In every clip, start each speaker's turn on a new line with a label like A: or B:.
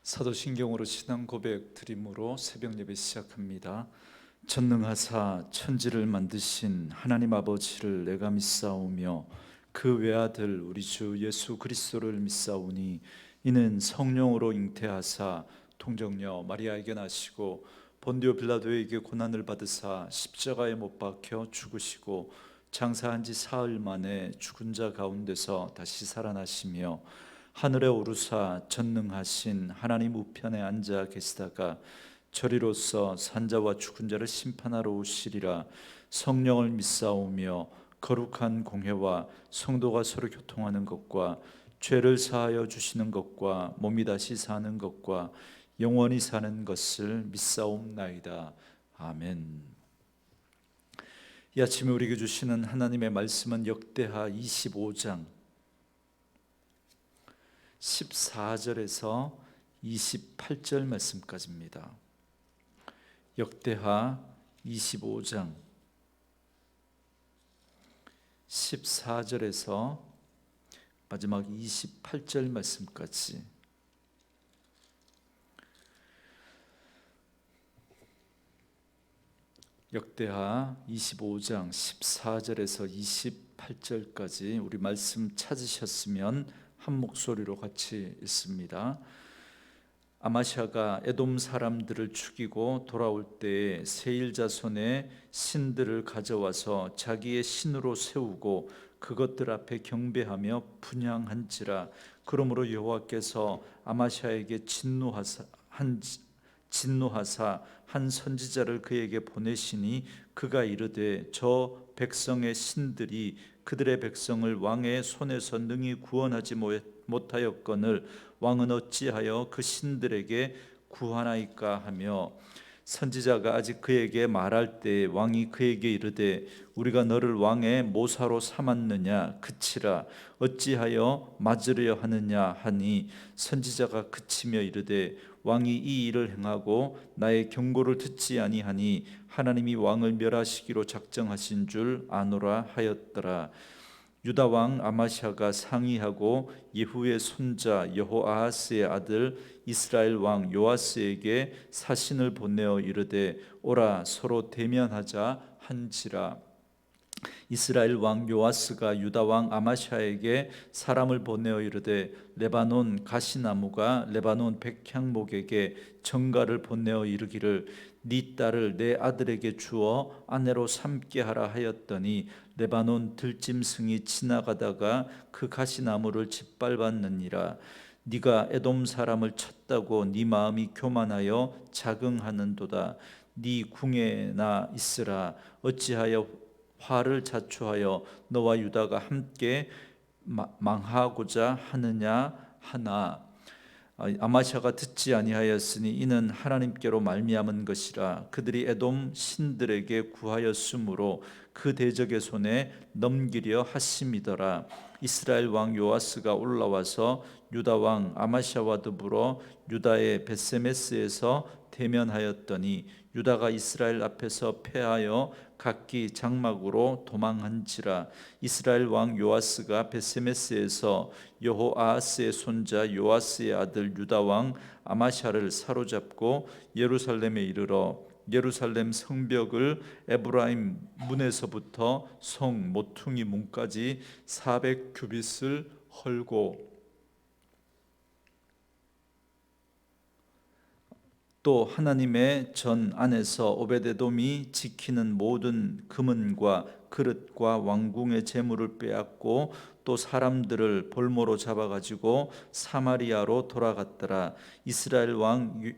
A: 사도신경으로 신앙 고백 드림으로 새벽 예배 시작합니다. 전능하사 천지를 만드신 하나님 아버지를 내가 믿사오며 그 외아들 우리 주 예수 그리스도를 믿사오니 이는 성령으로 잉태하사 동정녀 마리아에게 나시고 본디오 빌라도에게 고난을 받으사 십자가에 못 박혀 죽으시고 장사한 지 사흘 만에 죽은 자 가운데서 다시 살아나시며 하늘에 오르사 전능하신 하나님 우편에 앉아 계시다가 저리로서 산자와 죽은 자를 심판하러 오시리라. 성령을 믿사오며 거룩한 공회와 성도가 서로 교통하는 것과 죄를 사하여 주시는 것과 몸이 다시 사는 것과 영원히 사는 것을 믿사옵나이다. 아멘. 이 아침에 우리에게 주시는 하나님의 말씀은 역대하 25장 14절에서 28절 말씀까지입니다. 역대하 25장 14절에서 마지막 28절 말씀까지. 역대하 25장 14절에서 28절까지 우리 말씀 찾으셨으면 한 목소리로 같이 읽습니다. 아마시아가 에돔 사람들을 죽이고 돌아올 때에 세일 자손의 신들을 가져와서 자기의 신으로 세우고 그것들 앞에 경배하며 분향한지라. 그러므로 여호와께서 아마시아에게 진노하사 한 선지자를 그에게 보내시니 그가 이르되 저 백성의 신들이 그들의 백성을 왕의 손에서 능히 구원하지 못하였거늘 왕은 어찌하여 그 신들에게 구하나이까 하며, 선지자가 아직 그에게 말할 때 왕이 그에게 이르되 우리가 너를 왕의 모사로 삼았느냐 그치라. 어찌하여 맞으려 하느냐 하니, 선지자가 그치며 이르되 왕이 이 일을 행하고 나의 경고를 듣지 아니하니 하나님이 왕을 멸하시기로 작정하신 줄 아노라 하였더라. 유다 왕 아마시아가 상의하고 예후의 손자 여호아하스의 아들 이스라엘 왕 요아스에게 사신을 보내어 이르되 오라 서로 대면하자 한지라. 이스라엘 왕 요아스가 유다 왕 아마시아에게 사람을 보내어 이르되 레바논 가시나무가 레바논 백향목에게 전가를 보내어 이르기를 네 딸을 내 아들에게 주어 아내로 삼게 하라 하였더니 레바논 들짐승이 지나가다가 그 가시나무를 짓밟았느니라. 네가 에돔 사람을 쳤다고 네 마음이 교만하여 자긍하는도다. 네 궁에나 있으라. 어찌하여 화를 자초하여 너와 유다가 함께 망하고자 하느냐 하나. 아마시아가 듣지 아니하였으니 이는 하나님께로 말미암은 것이라. 그들이 에돔 신들에게 구하였으므로 그 대적의 손에 넘기려 하심이더라. 이스라엘 왕 요아스가 올라와서 유다 왕 아마시아와 더불어 유다의 벳세메스에서 대면하였더니 유다가 이스라엘 앞에서 패하여 각기 장막으로 도망한지라. 이스라엘 왕 요아스가 벳세메스에서 여호아하스의 손자 요아스의 아들 유다 왕 아마샤를 사로잡고 예루살렘에 이르러 예루살렘 성벽을 에브라임 문에서부터 성 모퉁이 문까지 400규빗을 헐고 또 하나님의 전 안에서 오베데돔이 지키는 모든 금은과 그릇과 왕궁의 재물을 빼앗고 또 사람들을 볼모로 잡아가지고 사마리아로 돌아갔더라. 이스라엘 왕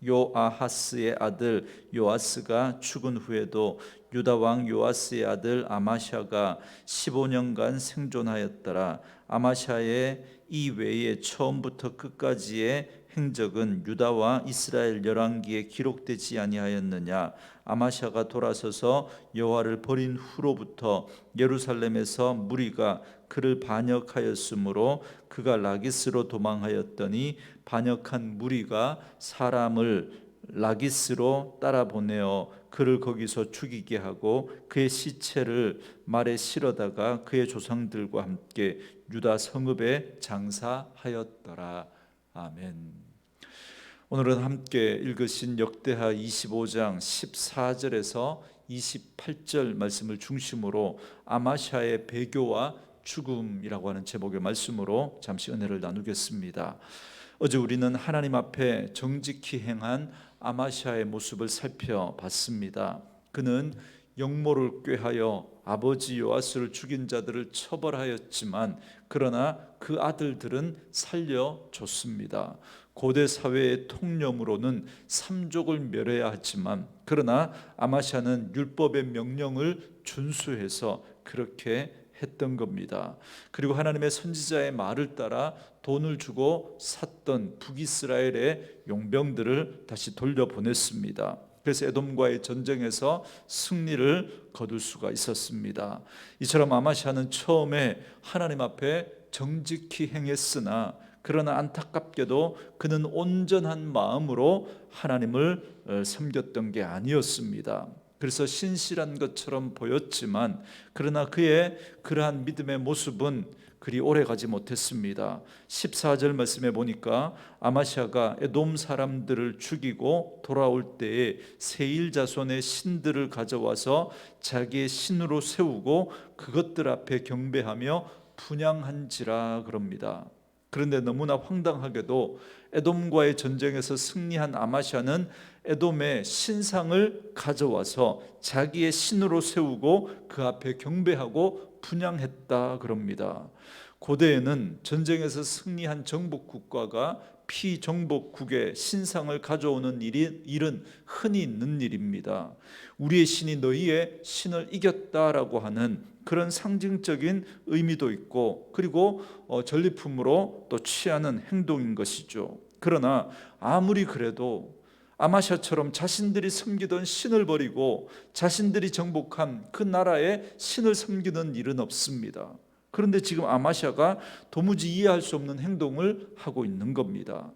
A: 요아하스의 아들 요아스가 죽은 후에도 유다 왕 요아스의 아들 아마샤가 15년간 생존하였더라. 아마샤의 이 외에 처음부터 끝까지의 행적은 유다와 이스라엘 열왕기에 기록되지 아니하였느냐. 아마샤가 돌아서서 여호와를 버린 후로부터 예루살렘에서 무리가 그를 반역하였으므로 그가 라기스로 도망하였더니 반역한 무리가 사람을 라기스로 따라 보내어 그를 거기서 죽이게 하고 그의 시체를 말에 실어다가 그의 조상들과 함께 유다 성읍에 장사하였더라. 아멘. 오늘은 함께 읽으신 역대하 25장 14절에서 28절 말씀을 중심으로 아마샤의 배교와 죽음이라고 하는 제목의 말씀으로 잠시 은혜를 나누겠습니다. 어제 우리는 하나님 앞에 정직히 행한 아마샤의 모습을 살펴봤습니다. 그는 영모를 꾀하여 아버지 요아스를 죽인 자들을 처벌하였지만 그러나 그 아들들은 살려줬습니다. 고대 사회의 통념으로는 삼족을 멸해야 하지만 그러나 아마샤는 율법의 명령을 준수해서 그렇게 했던 겁니다. 그리고 하나님의 선지자의 말을 따라 돈을 주고 샀던 북이스라엘의 용병들을 다시 돌려보냈습니다. 그래서 에돔과의 전쟁에서 승리를 거둘 수가 있었습니다. 이처럼 아마샤는 처음에 하나님 앞에 정직히 행했으나 그러나 안타깝게도 그는 온전한 마음으로 하나님을 섬겼던 게 아니었습니다. 그래서 신실한 것처럼 보였지만 그러나 그의 그러한 믿음의 모습은 그리 오래 가지 못했습니다. 14절 말씀에 보니까 아마샤가 에돔 사람들을 죽이고 돌아올 때에 세일 자손의 신들을 가져와서 자기의 신으로 세우고 그것들 앞에 경배하며 분향한지라 그럽니다. 그런데 너무나 황당하게도 에돔과의 전쟁에서 승리한 아마샤는 에돔의 신상을 가져와서 자기의 신으로 세우고 그 앞에 경배하고 분향했다 그럽니다. 고대에는 전쟁에서 승리한 정복 국가가 피정복국의 신상을 가져오는 일은 흔히 있는 일입니다. 우리의 신이 너희의 신을 이겼다라고 하는 그런 상징적인 의미도 있고 그리고 전리품으로 또 취하는 행동인 것이죠. 그러나 아무리 그래도 아마샤처럼 자신들이 섬기던 신을 버리고 자신들이 정복한 그 나라의 신을 섬기는 일은 없습니다. 그런데 지금 아마샤가 도무지 이해할 수 없는 행동을 하고 있는 겁니다.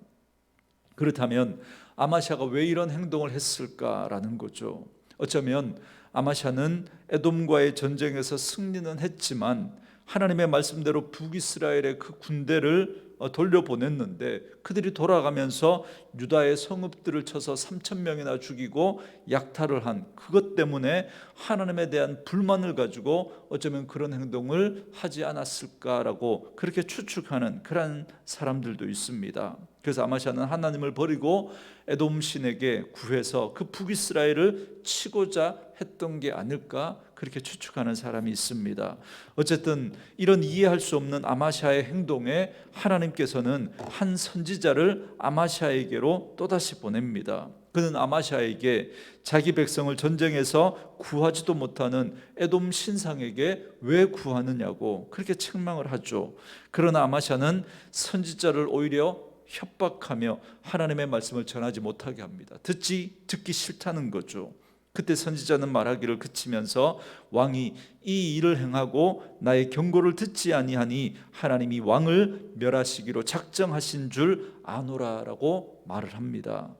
A: 그렇다면 아마샤가 왜 이런 행동을 했을까라는 거죠. 어쩌면 아마샤는 에돔과의 전쟁에서 승리는 했지만 하나님의 말씀대로 북이스라엘의 그 군대를 돌려보냈는데 그들이 돌아가면서 유다의 성읍들을 쳐서 3,000명이나 죽이고 약탈을 한 그것 때문에 하나님에 대한 불만을 가지고 어쩌면 그런 행동을 하지 않았을까라고 그렇게 추측하는 그런 사람들도 있습니다. 그래서 아마샤는 하나님을 버리고 에돔 신에게 구해서 그 북이스라엘을 치고자 했던 게 아닐까 그렇게 추측하는 사람이 있습니다. 어쨌든 이런 이해할 수 없는 아마샤의 행동에 하나님께서는 한 선지자를 아마샤에게로 또다시 보냅니다. 그는 아마샤에게 자기 백성을 전쟁에서 구하지도 못하는 에돔 신상에게 왜 구하느냐고 그렇게 책망을 하죠. 그러나 아마샤는 선지자를 오히려 협박하며 하나님의 말씀을 전하지 못하게 합니다. 듣기 싫다는 거죠. 그때 선지자는 말하기를 그치면서 왕이 이 일을 행하고 나의 경고를 듣지 아니하니 하나님이 왕을 멸하시기로 작정하신 줄 아노라라고 말을 합니다.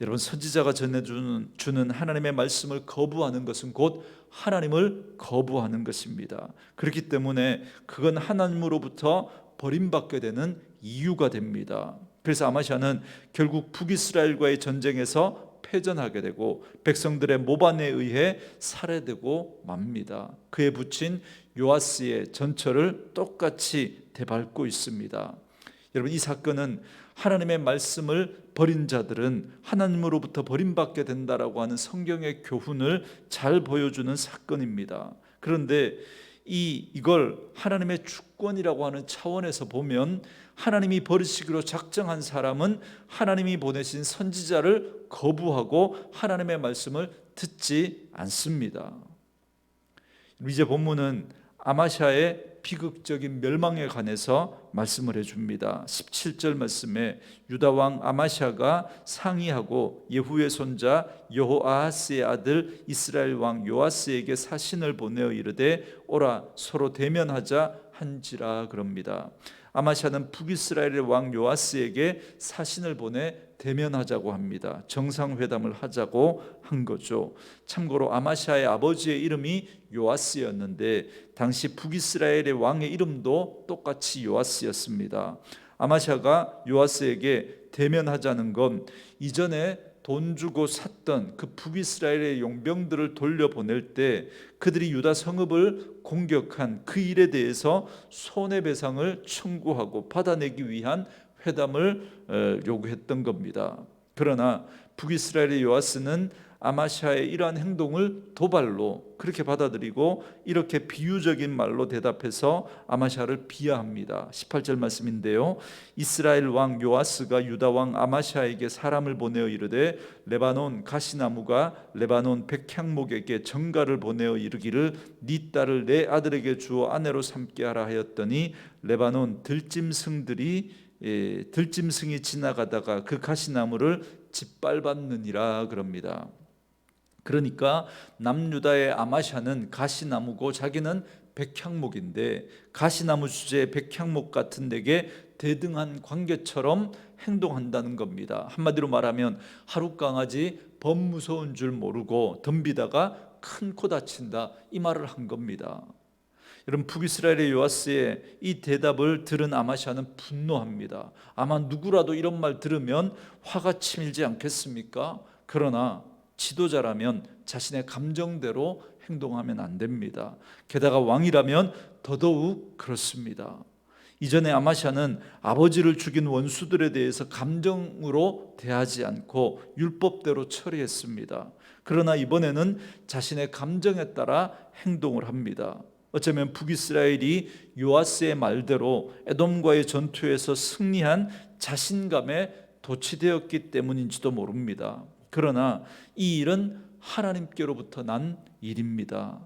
A: 여러분, 선지자가 전해주는 하나님의 말씀을 거부하는 것은 곧 하나님을 거부하는 것입니다. 그렇기 때문에 그건 하나님으로부터 버림받게 되는 이유가 됩니다. 그래서 아마샤는 결국 북이스라엘과의 전쟁에서 패전하게 되고 백성들의 모반에 의해 살해되고 맙니다. 그에 붙인 요아스의 전처를 똑같이 되밟고 있습니다. 여러분, 이 사건은 하나님의 말씀을 버린 자들은 하나님으로부터 버림받게 된다라고 하는 성경의 교훈을 잘 보여주는 사건입니다. 그런데 이걸 하나님의 주권이라고 하는 차원에서 보면 하나님이 버리시기로 작정한 사람은 하나님이 보내신 선지자를 거부하고 하나님의 말씀을 듣지 않습니다. 이제 본문은 아마샤의 비극적인 멸망에 관해서 말씀을 해줍니다. 17절 말씀에 유다 왕 아마샤가 상의하고 예후의 손자 여호아하스의 아들 이스라엘 왕 요아스에게 사신을 보내어 이르되 오라 서로 대면하자 한지라 그럽니다. 아마샤는 북이스라엘의 왕 요아스에게 사신을 보내 대면하자고 합니다. 정상회담을 하자고 한 거죠. 참고로 아마샤의 아버지의 이름이 요아스였는데 당시 북이스라엘의 왕의 이름도 똑같이 요아스였습니다. 아마샤가 요아스에게 대면하자는 건 이전에 돈 주고 샀던 그 북이스라엘의 용병들을 돌려보낼 때 그들이 유다 성읍을 공격한 그 일에 대해서 손해배상을 청구하고 받아내기 위한 회담을 요구했던 겁니다. 그러나 북이스라엘의 요아스는 아마샤의 이러한 행동을 도발로 그렇게 받아들이고 이렇게 비유적인 말로 대답해서 아마샤를 비하합니다. 18절 말씀인데요, 이스라엘 왕 요아스가 유다 왕 아마샤에게 사람을 보내어 이르되 레바논 가시나무가 레바논 백향목에게 전가를 보내어 이르기를 네 딸을 내 아들에게 주어 아내로 삼게 하라 하였더니 레바논 들짐승이 지나가다가 그 가시나무를 짓밟았느니라 그럽니다. 그러니까 남유다의 아마샤는 가시나무고 자기는 백향목인데 가시나무 주제의 백향목 같은 데게 대등한 관계처럼 행동한다는 겁니다. 한마디로 말하면 하룻강아지 범 무서운 줄 모르고 덤비다가 큰 코 다친다, 이 말을 한 겁니다. 여러분, 북이스라엘의 요아스의 이 대답을 들은 아마샤는 분노합니다. 아마 누구라도 이런 말 들으면 화가 치밀지 않겠습니까? 그러나 지도자라면 자신의 감정대로 행동하면 안 됩니다. 게다가 왕이라면 더더욱 그렇습니다. 이전에 아마샤는 아버지를 죽인 원수들에 대해서 감정으로 대하지 않고 율법대로 처리했습니다. 그러나 이번에는 자신의 감정에 따라 행동을 합니다. 어쩌면 북이스라엘이 요아스의 말대로 에돔과의 전투에서 승리한 자신감에 도취되었기 때문인지도 모릅니다. 그러나 이 일은 하나님께로부터 난 일입니다.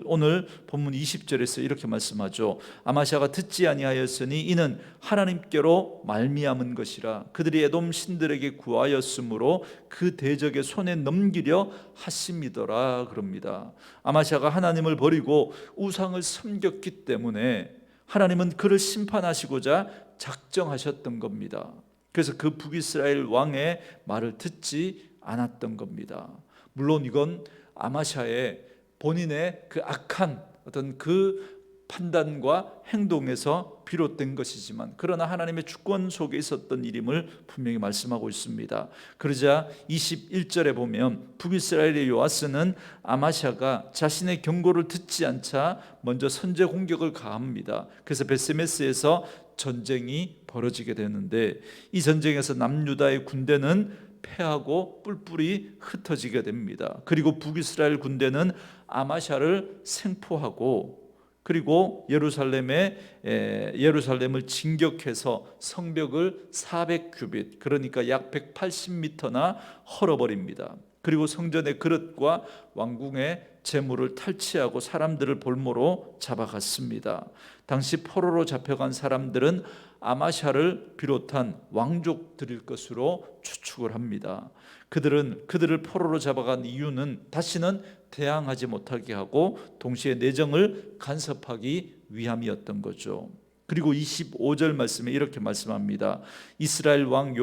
A: 오늘 본문 20절에서 이렇게 말씀하죠. 아마샤가 듣지 아니하였으니 이는 하나님께로 말미암은 것이라. 그들이 에돔 신들에게 구하였으므로 그 대적의 손에 넘기려 하심이더라 그럽니다. 아마샤가 하나님을 버리고 우상을 섬겼기 때문에 하나님은 그를 심판하시고자 작정하셨던 겁니다. 그래서 그 북이스라엘 왕의 말을 듣지 않았던 겁니다. 물론 이건 아마샤의 본인의 그 악한 어떤 그 판단과 행동에서 비롯된 것이지만 그러나 하나님의 주권 속에 있었던 일임을 분명히 말씀하고 있습니다. 그러자 21절에 보면 북이스라엘의 요아스는 아마샤가 자신의 경고를 듣지 않자 먼저 선제 공격을 가합니다. 그래서 베세메스에서 전쟁이 벌어지게 되는데 이 전쟁에서 남유다의 군대는 패하고 뿔뿔이 흩어지게 됩니다. 그리고 북이스라엘 군대는 아마샤를 생포하고 그리고 예루살렘을 진격해서 성벽을 400규빗 그러니까 약 180m나 헐어버립니다. 그리고 성전의 그릇과 왕궁의 재물을 탈취하고 사람들을 볼모로 잡아갔습니다. 당시 포로로 잡혀간 사람들은 아마샤를 비롯한 왕족들일 것으로 추측을 합니다. 그들을 포로로 잡아간 이유는 다시는 대항하지 못하게 하고 동시에 내정을 간섭하기 위함이었던 거죠. 그리고 25절 말씀에 이렇게 말씀합니다. 이스라엘 왕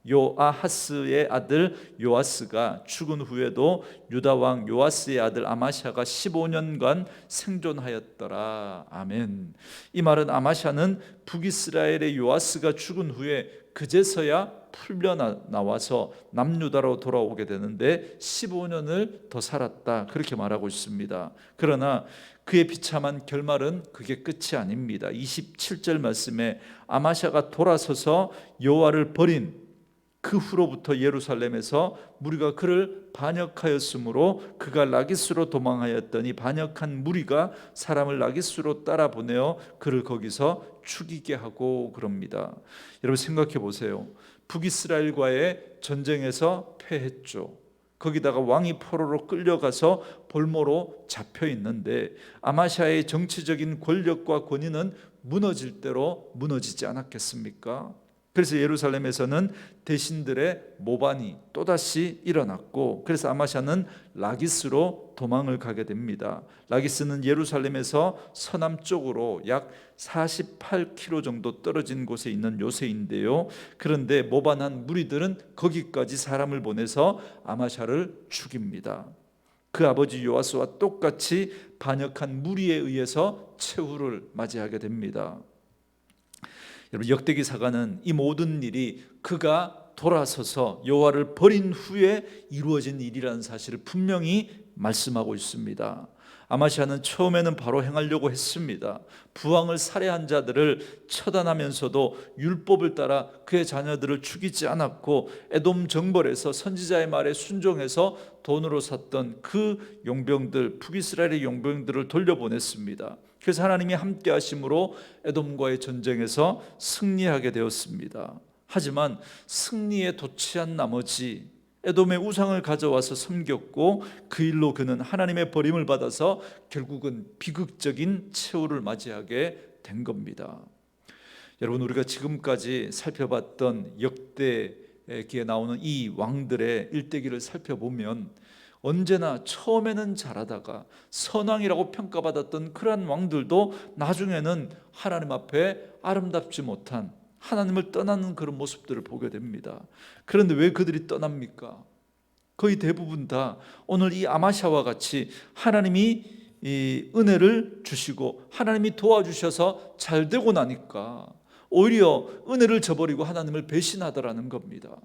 A: 요아하스의 아들 요아스가 죽은 후에도 유다 왕 요아스의 아들 아마샤가 15년간 생존하였더라. 아멘. 이 말은 아마샤는 북이스라엘의 요아스가 죽은 후에 그제서야 풀려나와서 남유다로 돌아오게 되는데 15년을 더 살았다, 그렇게 말하고 있습니다. 그러나 그의 비참한 결말은 그게 끝이 아닙니다. 27절 말씀에 아마샤가 돌아서서 여호와를 버린 그 후로부터 예루살렘에서 무리가 그를 반역하였으므로 그가 라기스로 도망하였더니 반역한 무리가 사람을 라기스로 따라 보내어 그를 거기서 죽이게 하고 그럽니다. 여러분 생각해 보세요. 북이스라엘과의 전쟁에서 패했죠. 거기다가 왕이 포로로 끌려가서 볼모로 잡혀 있는데 아마샤의 정치적인 권력과 권위는 무너질 대로 무너지지 않았겠습니까? 그래서 예루살렘에서는 대신들의 모반이 또다시 일어났고 그래서 아마샤는 라기스로 도망을 가게 됩니다. 라기스는 예루살렘에서 서남쪽으로 약 48km 정도 떨어진 곳에 있는 요새인데요. 그런데 모반한 무리들은 거기까지 사람을 보내서 아마샤를 죽입니다. 그 아버지 요아스와 똑같이 반역한 무리에 의해서 최후를 맞이하게 됩니다. 여러분, 역대기사가는 이 모든 일이 그가 돌아서서 여호와를 버린 후에 이루어진 일이라는 사실을 분명히 말씀하고 있습니다. 아마시아는 처음에는 바로 행하려고 했습니다. 부왕을 살해한 자들을 처단하면서도 율법을 따라 그의 자녀들을 죽이지 않았고, 에돔 정벌에서 선지자의 말에 순종해서 돈으로 샀던 그 용병들, 북이스라엘의 용병들을 돌려보냈습니다. 그래서 하나님이 함께 하심으로 에돔과의 전쟁에서 승리하게 되었습니다. 하지만 승리에 도취한 나머지 에돔의 우상을 가져와서 섬겼고, 그 일로 그는 하나님의 버림을 받아서 결국은 비극적인 최후를 맞이하게 된 겁니다. 여러분, 우리가 지금까지 살펴봤던 역대기에 나오는 이 왕들의 일대기를 살펴보면 언제나 처음에는 잘하다가 선왕이라고 평가받았던 그러한 왕들도 나중에는 하나님 앞에 아름답지 못한, 하나님을 떠나는 그런 모습들을 보게 됩니다. 그런데 왜 그들이 떠납니까? 거의 대부분 다 오늘 이 아마샤와 같이 하나님이 이 은혜를 주시고 하나님이 도와주셔서 잘 되고 나니까 오히려 은혜를 저버리고 하나님을 배신하더라는 겁니다.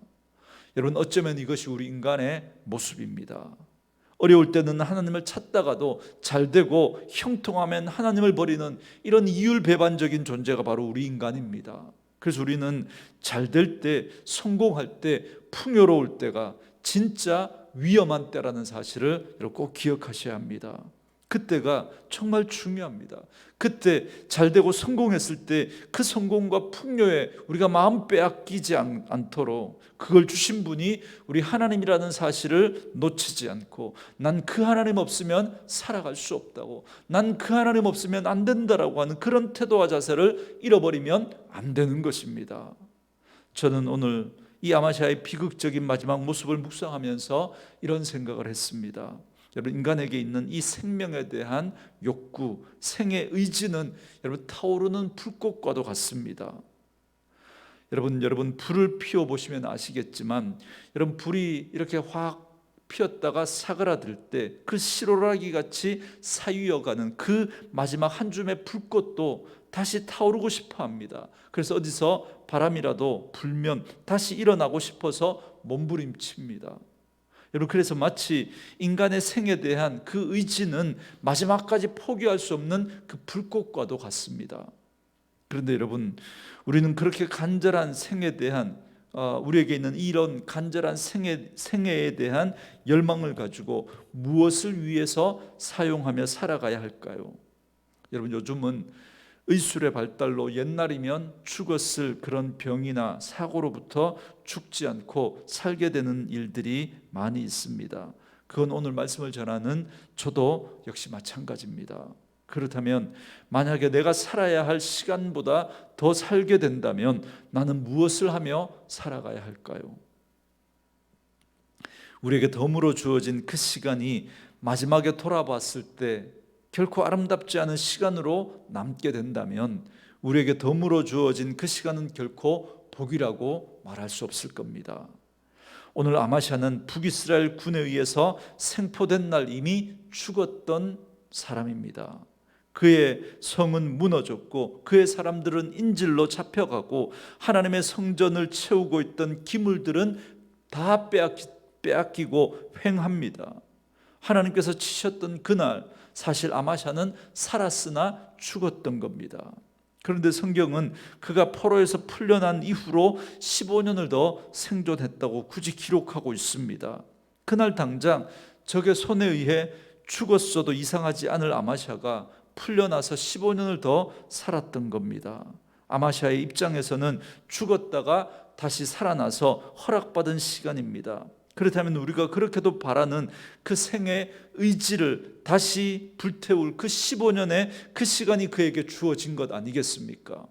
A: 여러분, 어쩌면 이것이 우리 인간의 모습입니다. 어려울 때는 하나님을 찾다가도 잘 되고 형통하면 하나님을 버리는 이런 이율배반적인 존재가 바로 우리 인간입니다. 그래서 우리는 잘 될 때, 성공할 때, 풍요로울 때가 진짜 위험한 때라는 사실을 꼭 기억하셔야 합니다. 그때가 정말 중요합니다. 그때 잘 되고 성공했을 때 그 성공과 풍요에 우리가 마음 빼앗기지 않도록 그걸 주신 분이 우리 하나님이라는 사실을 놓치지 않고, 난 그 하나님 없으면 살아갈 수 없다고, 난 그 하나님 없으면 안 된다라고 하는 그런 태도와 자세를 잃어버리면 안 되는 것입니다. 저는 오늘 이 아마시아의 비극적인 마지막 모습을 묵상하면서 이런 생각을 했습니다. 여러분, 인간에게 있는 이 생명에 대한 욕구, 생의 의지는 여러분 타오르는 불꽃과도 같습니다. 여러분 불을 피워 보시면 아시겠지만, 여러분 불이 이렇게 확 피었다가 사그라들 때 그 시로라기 같이 사유여가는 그 마지막 한 줌의 불꽃도 다시 타오르고 싶어 합니다. 그래서 어디서 바람이라도 불면 다시 일어나고 싶어서 몸부림칩니다. 여러분, 그래서 마치 인간의 생에 대한 그 의지는 마지막까지 포기할 수 없는 그 불꽃과도 같습니다. 그런데 여러분, 우리는 그렇게 간절한 생에 대한 우리에게 있는 이런 간절한 생애에 대한 열망을 가지고 무엇을 위해서 사용하며 살아가야 할까요? 여러분, 요즘은 의술의 발달로 옛날이면 죽었을 그런 병이나 사고로부터 죽지 않고 살게 되는 일들이 많이 있습니다. 그건 오늘 말씀을 전하는 저도 역시 마찬가지입니다. 그렇다면 만약에 내가 살아야 할 시간보다 더 살게 된다면 나는 무엇을 하며 살아가야 할까요? 우리에게 덤으로 주어진 그 시간이 마지막에 돌아봤을 때 결코 아름답지 않은 시간으로 남게 된다면 우리에게 덤으로 주어진 그 시간은 결코 복이라고 말할 수 없을 겁니다. 오늘 아마샤는 북이스라엘 군에 의해서 생포된 날 이미 죽었던 사람입니다. 그의 성은 무너졌고 그의 사람들은 인질로 잡혀가고 하나님의 성전을 채우고 있던 기물들은 다 빼앗기고 횡합니다. 하나님께서 치셨던 그날 사실 아마샤는 살았으나 죽었던 겁니다. 그런데 성경은 그가 포로에서 풀려난 이후로 15년을 더 생존했다고 굳이 기록하고 있습니다. 그날 당장 적의 손에 의해 죽었어도 이상하지 않을 아마샤가 풀려나서 15년을 더 살았던 겁니다. 아마샤의 입장에서는 죽었다가 다시 살아나서 허락받은 시간입니다. 그렇다면 우리가 그렇게도 바라는 그 생의 의지를 다시 불태울 그 15년의 그 시간이 그에게 주어진 것 아니겠습니까?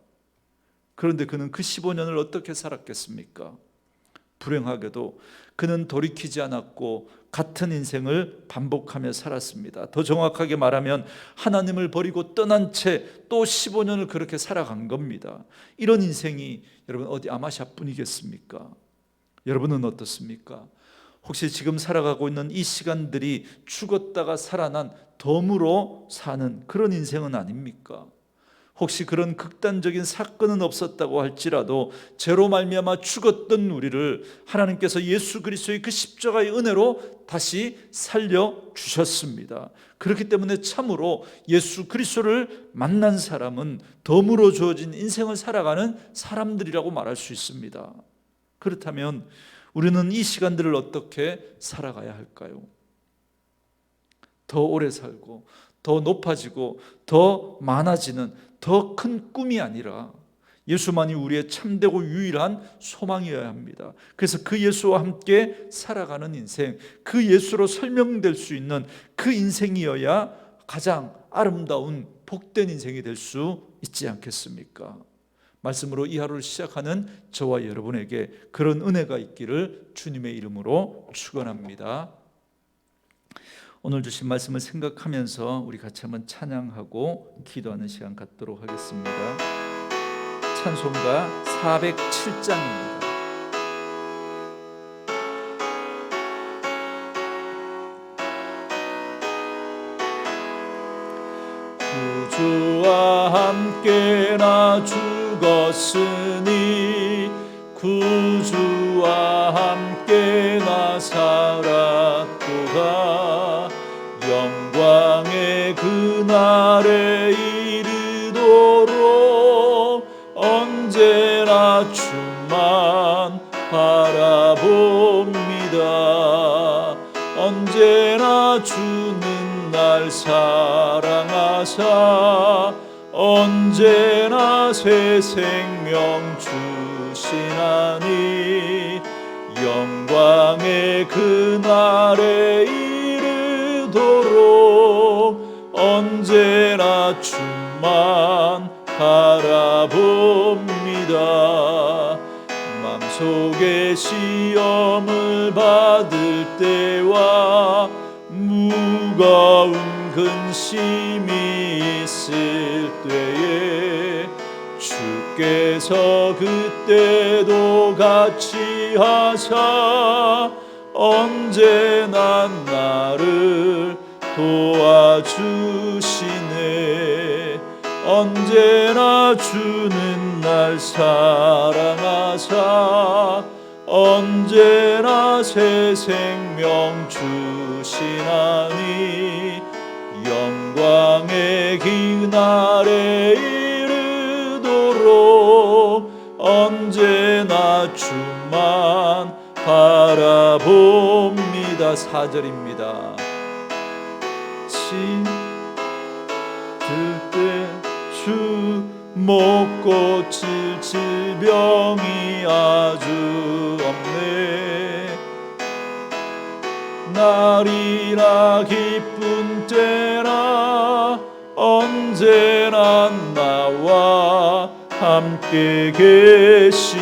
A: 그런데 그는 그 15년을 어떻게 살았겠습니까? 불행하게도 그는 돌이키지 않았고 같은 인생을 반복하며 살았습니다. 더 정확하게 말하면 하나님을 버리고 떠난 채 또 15년을 그렇게 살아간 겁니다. 이런 인생이 여러분 어디 아마샤뿐이겠습니까? 여러분은 어떻습니까? 혹시 지금 살아가고 있는 이 시간들이 죽었다가 살아난 덤으로 사는 그런 인생은 아닙니까? 혹시 그런 극단적인 사건은 없었다고 할지라도 죄로 말미암아 죽었던 우리를 하나님께서 예수 그리스도의 그 십자가의 은혜로 다시 살려주셨습니다. 그렇기 때문에 참으로 예수 그리스도를 만난 사람은 덤으로 주어진 인생을 살아가는 사람들이라고 말할 수 있습니다. 그렇다면 우리는 이 시간들을 어떻게 살아가야 할까요? 더 오래 살고 더 높아지고 더 많아지는 더 큰 꿈이 아니라 예수만이 우리의 참되고 유일한 소망이어야 합니다. 그래서 그 예수와 함께 살아가는 인생, 그 예수로 설명될 수 있는 그 인생이어야 가장 아름다운 복된 인생이 될 수 있지 않겠습니까? 말씀으로 이 하루를 시작하는 저와 여러분에게 그런 은혜가 있기를 주님의 이름으로 축원합니다. 오늘 주신 말씀을 생각하면서 우리 같이 한번 찬양하고 기도하는 시간 갖도록 하겠습니다. 찬송가 407장입니다. 구주와 함께 나 죽었으니 구주와 함께 나 살았도다. 영광의 그날에 이르도록 언제나 주만 바라봅니다. 언제나 주는 날 사랑하사 언제나 새 생명 주시나니 영광의 그날에 이르도록 언제나 주만 바라봅니다. 맘속에 시험을 받을 때와 무거운 근심이 있을 때에 주께서 그때도 같이 하사 언제나 나를 도와주시네. 언제나 주는 날 사랑하사 언제나 새 생명 주시나니 영광의 그날에 이르도록 언제나 주만 바라봅니다. 4절입니다. 힘들 때 주 못 고칠 질병이 아주 없네. 날이라 기쁜 때나 언제나 나와 함께 계시네.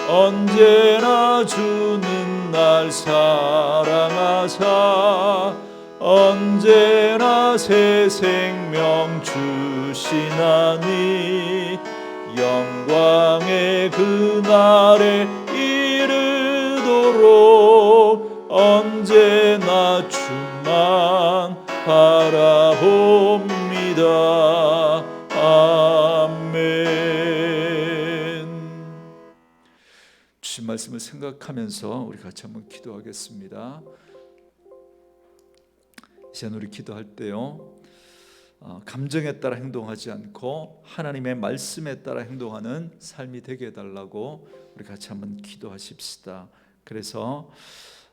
A: 언제나 주는 날 사랑하사 언제나 새 생명 주시나니 영광의 그날에 이르도록 언제나 주만 바라봅니다. 아멘. 주신 말씀을 생각하면서 우리 같이 한번 기도하겠습니다. 이제 우리 기도할 때요 감정에 따라 행동하지 않고 하나님의 말씀에 따라 행동하는 삶이 되게 해달라고 우리 같이 한번 기도하십시다. 그래서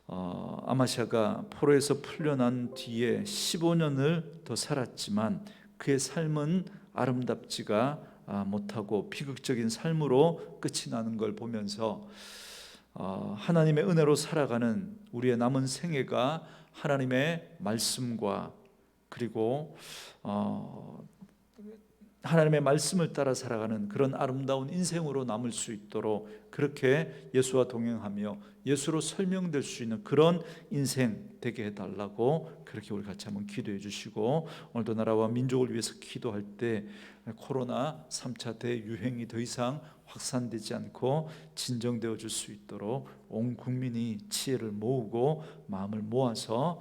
A: 아마샤가 포로에서 풀려난 뒤에 15년을 더 살았지만 그의 삶은 아름답지가 못하고 비극적인 삶으로 끝이 나는 걸 보면서 하나님의 은혜로 살아가는 우리의 남은 생애가 하나님의 말씀과 그리고 하나님의 말씀을 따라 살아가는 그런 아름다운 인생으로 남을 수 있도록 그렇게 예수와 동행하며 예수로 설명될 수 있는 그런 인생 되게 해달라고 그렇게 우리 같이 한번 기도해 주시고, 오늘도 나라와 민족을 위해서 기도할 때 코로나 3차 대유행이 더 이상 확산되지 않고 진정되어 줄 수 있도록 온 국민이 지혜를 모으고 마음을 모아서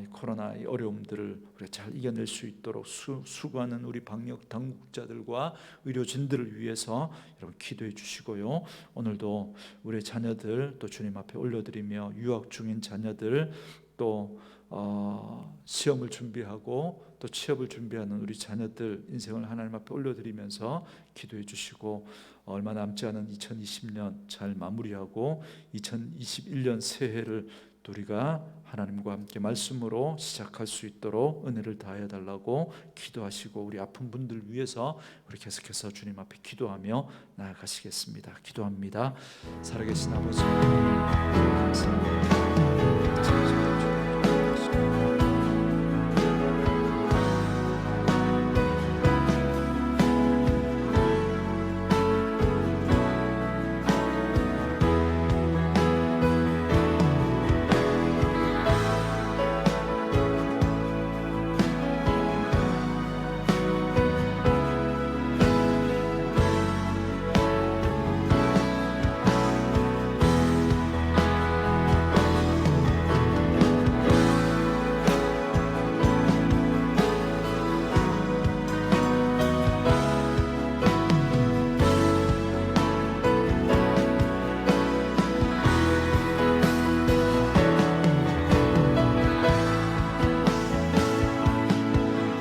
A: 이 코로나의 어려움들을 우리가 잘 이겨낼 수 있도록 수고하는 우리 방역 당국자들과 의료진들을 위해서 여러분 기도해 주시고요. 오늘도 우리 자녀들 또 주님 앞에 올려드리며, 유학 중인 자녀들, 또 시험을 준비하고 또 취업을 준비하는 우리 자녀들 인생을 하나님 앞에 올려드리면서 기도해 주시고, 얼마 남지 않은 2020년 잘 마무리하고 2021년 새해를 우리가 하나님과 함께 말씀으로 시작할 수 있도록 은혜를 다해 달라고 기도하시고, 우리 아픈 분들 위해서 우리 계속해서 주님 앞에 기도하며 나아가시겠습니다. 기도합니다. 살아계신 아버지, 감사합니다.